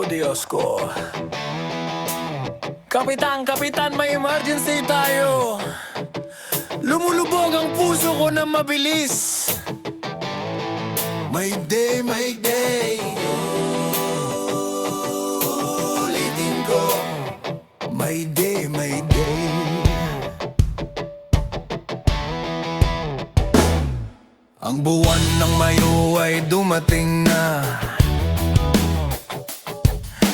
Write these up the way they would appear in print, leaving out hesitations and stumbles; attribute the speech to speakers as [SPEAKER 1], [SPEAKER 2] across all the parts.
[SPEAKER 1] Diyos ko. Kapitan, kapitan, may emergency tayo. Lumulubog ang puso ko na mabilis. Mayday, mayday. Ulitin ko. Mayday, mayday. Ang buwan ng Mayo ay dumating na,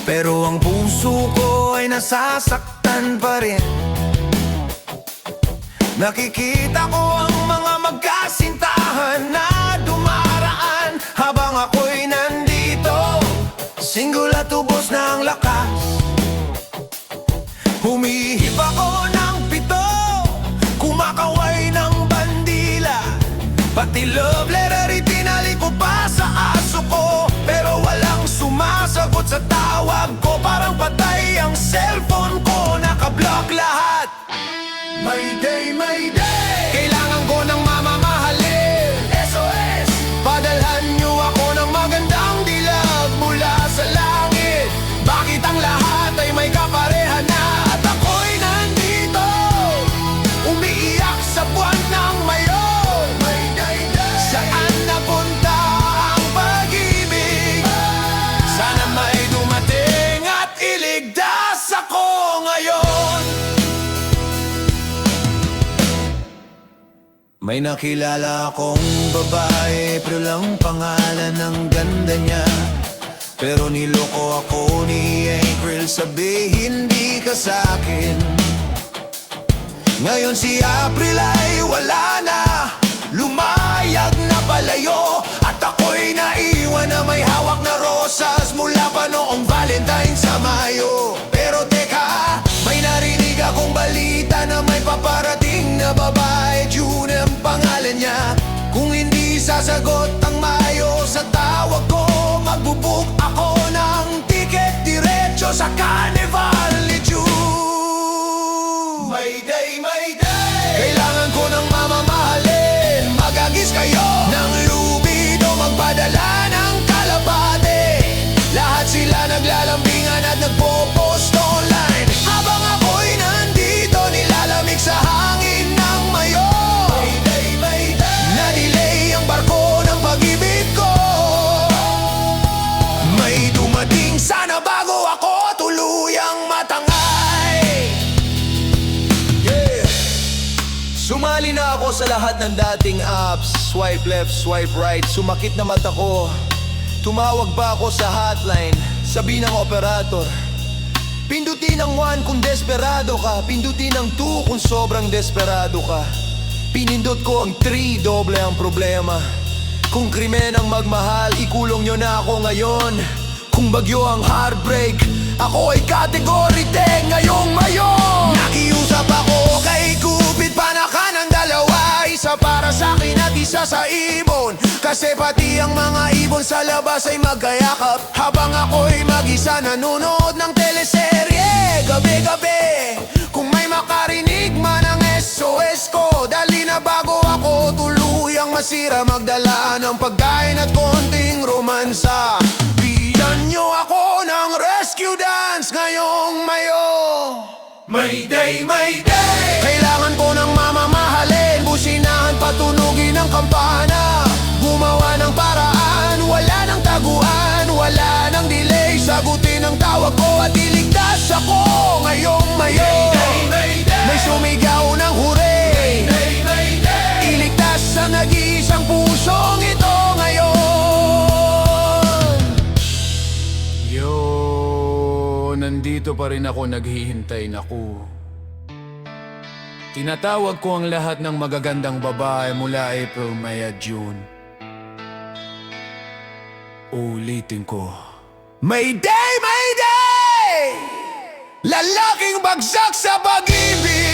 [SPEAKER 1] pero ang puso ko ay nasasaktan pa rin. Nakikita ko ang mga magkasintahan na dumaraan habang ako'y nandito. Singgol at ubos na ang lakas. Humihip ako ng pito, kumakaway ng bandila. Pati love letter itinali ko pa sa aso ko, pero walang sumasagot sa tawag ko. Parang patay ang cellphone ko, nakablock lahat. Mayday, mayday. Kailangan ko ng mamamahalin. SOS, padalhan niyo ako ng magandang dilag mula sa langit. Bakit ang lahat ay may kaparehan na, at ako'y nandito, umiiyak sa buwan ng Mayo. Saan napunta ang pag-ibig? Sana may dumating at iligtas ako ngayon. May nakilala akong babae, pero lang pangalan ng ganda niya. Pero niloko ako ni April, sabi hindi ka sa'kin. Ngayon si April ay wala na, lumayag na palayo, at ako'y naiwan na may hawak na rosas mula pa noong Valentine sa Mayo. Pero teka, may narinig akong balita na may paparating na babae, June ang pangalan niya. Kung hindi sasagot ang Mayo sa tawag ko, magbubook ako ng tiket diretso sa Carnival ni June. Mayday, mayday. Kailangan ko ng mamamahalin, magagis kayo ng lubido, magpadala ng kalapate. Lahat sila naglalambingan at nagpo-post online, habang ako'y nandito nilalamig sa hangin ng Mayo. Mayday, mayday. Na-delay ang barko ng pag-ibig ko. May dumating sana bago ako tuluyang matangay. Sumali na ako sa lahat ng dating apps. Swipe left, swipe right, sumakit na mata ko. Tumawag ba ako sa hotline, sabi ng operator, pindutin ang 1 kung desperado ka, pindutin ang 2 kung sobrang desperado ka. Pinindot ko ang 3, doble ang problema. Kung krimen ang magmahal, ikulong nyo na ako ngayon. Kung bagyo ang heartbreak, ako ay category 10 ngayong Mayo. Nakiusap ako kay Cupid, panaka ng dalawa, isa para sa'kin at isa sa ibon. Kasi pati ang mga ibon sa labas ay magkayakap, habang ako'y mag-isa nanonood ng teleserye gabi-gabi. Kung may makarinig man ang SOS ko, dali na bago ako tuluyang masira, magdala ng pagkain at konting romansa. Bigyan nyo ako ng rescue dance ngayong Mayo. Mayday, mayday. Kailangan ko ng mamamahalin, businahan, patunugin ang kampana. Gumawa ng paraan, wala nang taguan, wala nang delay, sagutin ang tawag ko at iligtas ako ngayong Mayo. Mayday, mayday. May sumigaw ng hooray. Mayday, mayday. Iligtas ang nag-iisang pusong ito ngayon. Yo, nandito pa rin ako, naghihintay na ko. Tinatawag ko ang lahat ng magagandang babae mula April, May at June. Ulitin ko. Mayday, mayday! Lalaking bagsak sa pag-ibig.